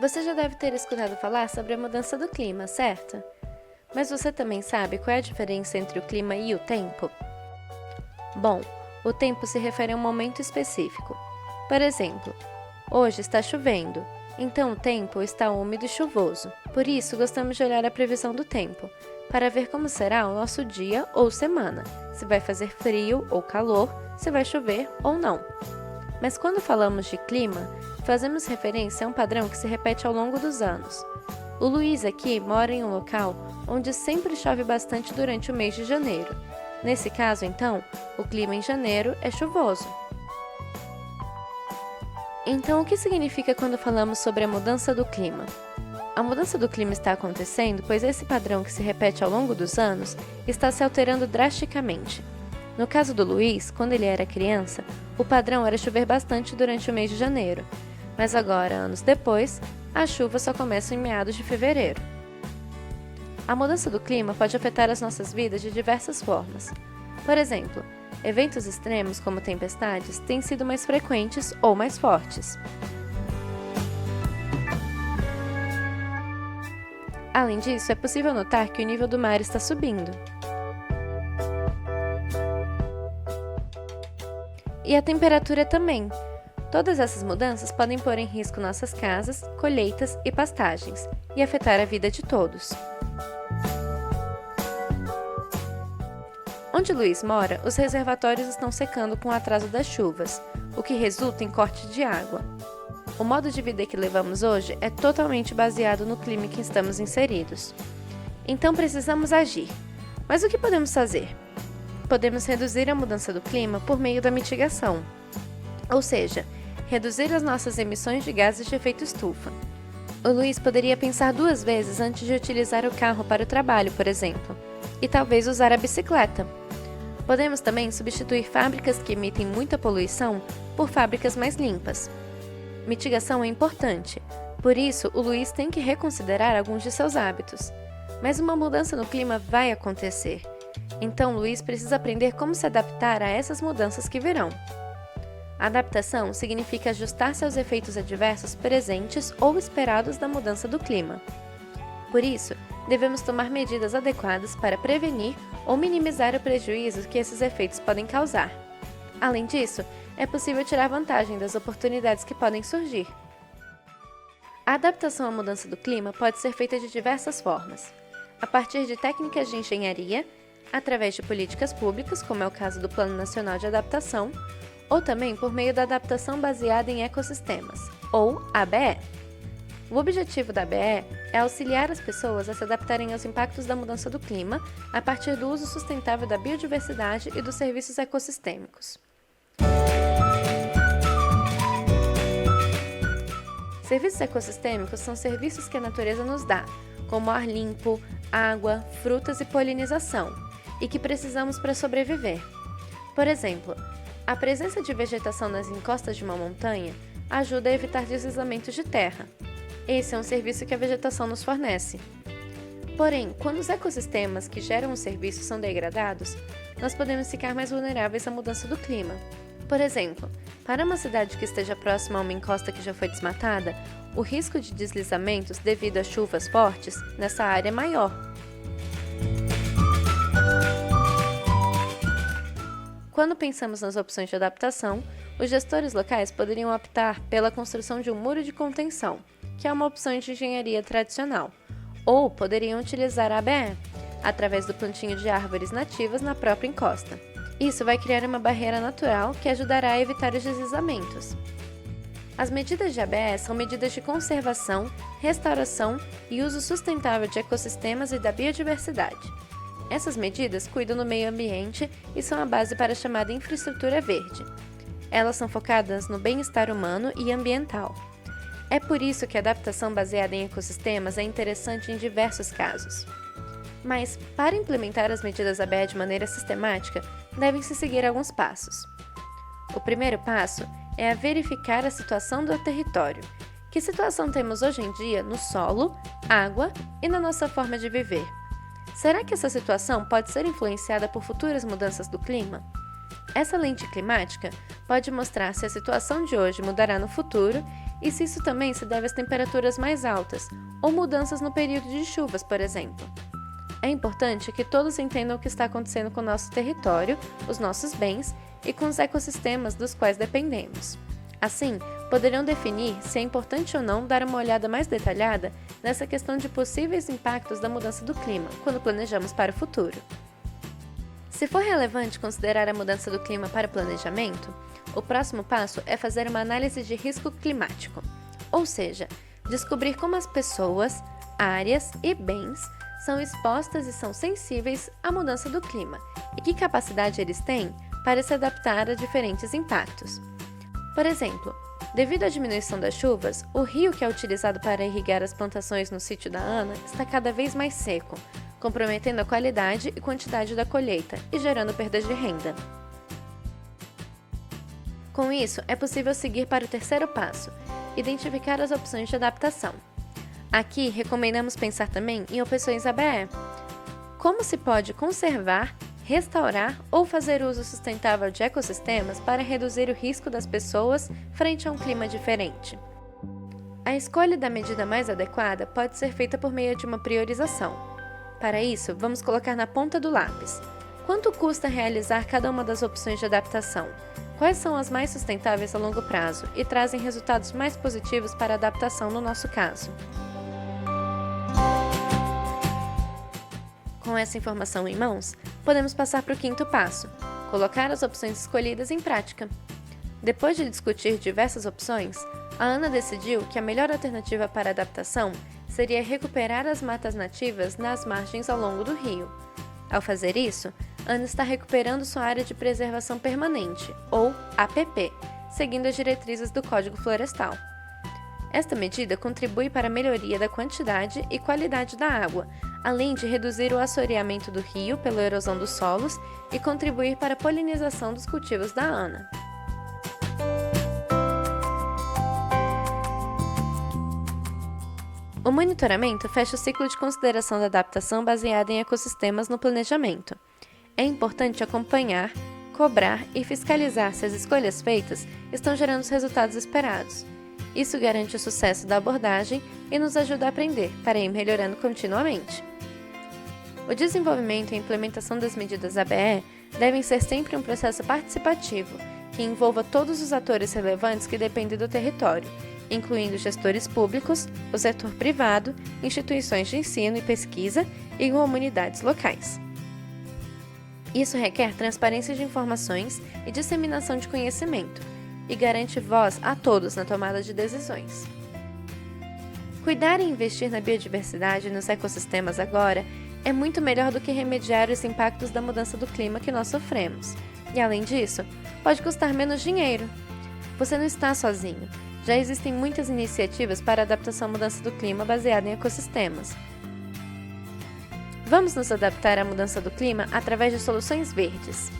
Você já deve ter escutado falar sobre a mudança do clima, certo? Mas você também sabe qual é a diferença entre o clima e o tempo? Bom, o tempo se refere a um momento específico. Por exemplo, hoje está chovendo, então o tempo está úmido e chuvoso. Por isso, gostamos de olhar a previsão do tempo, para ver como será o nosso dia ou semana, se vai fazer frio ou calor, se vai chover ou não. Mas quando falamos de clima, fazemos referência a um padrão que se repete ao longo dos anos. O Luiz aqui mora em um local onde sempre chove bastante durante o mês de janeiro. Nesse caso, então, o clima em janeiro é chuvoso. Então, o que significa quando falamos sobre a mudança do clima? A mudança do clima está acontecendo pois esse padrão que se repete ao longo dos anos está se alterando drasticamente. No caso do Luiz, quando ele era criança, o padrão era chover bastante durante o mês de janeiro, mas agora, anos depois, as chuvas só começam em meados de fevereiro. A mudança do clima pode afetar as nossas vidas de diversas formas. Por exemplo, eventos extremos como tempestades têm sido mais frequentes ou mais fortes. Além disso, é possível notar que o nível do mar está subindo. E a temperatura também. Todas essas mudanças podem pôr em risco nossas casas, colheitas e pastagens, e afetar a vida de todos. Onde Luiz mora, os reservatórios estão secando com o atraso das chuvas, o que resulta em corte de água. O modo de vida que levamos hoje é totalmente baseado no clima em que estamos inseridos. Então precisamos agir. Mas o que podemos fazer? Podemos reduzir a mudança do clima por meio da mitigação, ou seja, reduzir as nossas emissões de gases de efeito estufa. O Luiz poderia pensar 2 vezes antes de utilizar o carro para o trabalho, por exemplo, e talvez usar a bicicleta. Podemos também substituir fábricas que emitem muita poluição por fábricas mais limpas. Mitigação é importante, por isso o Luiz tem que reconsiderar alguns de seus hábitos. Mas uma mudança no clima vai acontecer. Então, Luiz precisa aprender como se adaptar a essas mudanças que virão. Adaptação significa ajustar-se aos efeitos adversos presentes ou esperados da mudança do clima. Por isso, devemos tomar medidas adequadas para prevenir ou minimizar o prejuízo que esses efeitos podem causar. Além disso, é possível tirar vantagem das oportunidades que podem surgir. A adaptação à mudança do clima pode ser feita de diversas formas, a partir de técnicas de engenharia, através de políticas públicas, como é o caso do Plano Nacional de Adaptação, ou também por meio da adaptação baseada em ecossistemas, ou ABE. O objetivo da ABE é auxiliar as pessoas a se adaptarem aos impactos da mudança do clima a partir do uso sustentável da biodiversidade e dos serviços ecossistêmicos. Serviços ecossistêmicos são serviços que a natureza nos dá, como ar limpo, água, frutas e polinização, e que precisamos para sobreviver. Por exemplo, a presença de vegetação nas encostas de uma montanha ajuda a evitar deslizamentos de terra. Esse é um serviço que a vegetação nos fornece. Porém, quando os ecossistemas que geram o serviço são degradados, nós podemos ficar mais vulneráveis à mudança do clima. Por exemplo, para uma cidade que esteja próxima a uma encosta que já foi desmatada, o risco de deslizamentos devido a chuvas fortes nessa área é maior. Quando pensamos nas opções de adaptação, os gestores locais poderiam optar pela construção de um muro de contenção, que é uma opção de engenharia tradicional, ou poderiam utilizar a ABE, através do plantio de árvores nativas na própria encosta. Isso vai criar uma barreira natural que ajudará a evitar os deslizamentos. As medidas de ABE são medidas de conservação, restauração e uso sustentável de ecossistemas e da biodiversidade. Essas medidas cuidam do meio ambiente e são a base para a chamada infraestrutura verde. Elas são focadas no bem-estar humano e ambiental. É por isso que a adaptação baseada em ecossistemas é interessante em diversos casos. Mas, para implementar as medidas ABE de maneira sistemática, devem-se seguir alguns passos. O primeiro passo é a verificar a situação do território. Que situação temos hoje em dia no solo, água e na nossa forma de viver? Será que essa situação pode ser influenciada por futuras mudanças do clima? Essa lente climática pode mostrar se a situação de hoje mudará no futuro e se isso também se deve às temperaturas mais altas ou mudanças no período de chuvas, por exemplo. É importante que todos entendam o que está acontecendo com o nosso território, os nossos bens e com os ecossistemas dos quais dependemos. Assim, poderão definir se é importante ou não dar uma olhada mais detalhada nessa questão de possíveis impactos da mudança do clima, quando planejamos para o futuro. Se for relevante considerar a mudança do clima para o planejamento, o próximo passo é fazer uma análise de risco climático, ou seja, descobrir como as pessoas, áreas e bens são expostas e são sensíveis à mudança do clima e que capacidade eles têm para se adaptar a diferentes impactos. Por exemplo, devido à diminuição das chuvas, o rio que é utilizado para irrigar as plantações no sítio da Ana está cada vez mais seco, comprometendo a qualidade e quantidade da colheita e gerando perdas de renda. Com isso, é possível seguir para o terceiro passo, identificar as opções de adaptação. Aqui, recomendamos pensar também em opções ABE. Como se pode conservar, restaurar ou fazer uso sustentável de ecossistemas para reduzir o risco das pessoas frente a um clima diferente? A escolha da medida mais adequada pode ser feita por meio de uma priorização. Para isso, vamos colocar na ponta do lápis. Quanto custa realizar cada uma das opções de adaptação? Quais são as mais sustentáveis a longo prazo e trazem resultados mais positivos para a adaptação no nosso caso? Com essa informação em mãos, podemos passar para o quinto passo, colocar as opções escolhidas em prática. Depois de discutir diversas opções, a Ana decidiu que a melhor alternativa para a adaptação seria recuperar as matas nativas nas margens ao longo do rio. Ao fazer isso, Ana está recuperando sua área de preservação permanente, ou APP, seguindo as diretrizes do Código Florestal. Esta medida contribui para a melhoria da quantidade e qualidade da água, além de reduzir o assoreamento do rio pela erosão dos solos e contribuir para a polinização dos cultivos da Ana. O monitoramento fecha o ciclo de consideração da adaptação baseada em ecossistemas no planejamento. É importante acompanhar, cobrar e fiscalizar se as escolhas feitas estão gerando os resultados esperados. Isso garante o sucesso da abordagem e nos ajuda a aprender para ir melhorando continuamente. O desenvolvimento e a implementação das medidas ABE devem ser sempre um processo participativo, que envolva todos os atores relevantes que dependem do território, incluindo gestores públicos, o setor privado, instituições de ensino e pesquisa e comunidades locais. Isso requer transparência de informações e disseminação de conhecimento, e garante voz a todos na tomada de decisões. Cuidar e investir na biodiversidade e nos ecossistemas agora é muito melhor do que remediar os impactos da mudança do clima que nós sofremos. E além disso, pode custar menos dinheiro. Você não está sozinho. Já existem muitas iniciativas para a adaptação à mudança do clima baseada em ecossistemas. Vamos nos adaptar à mudança do clima através de soluções verdes.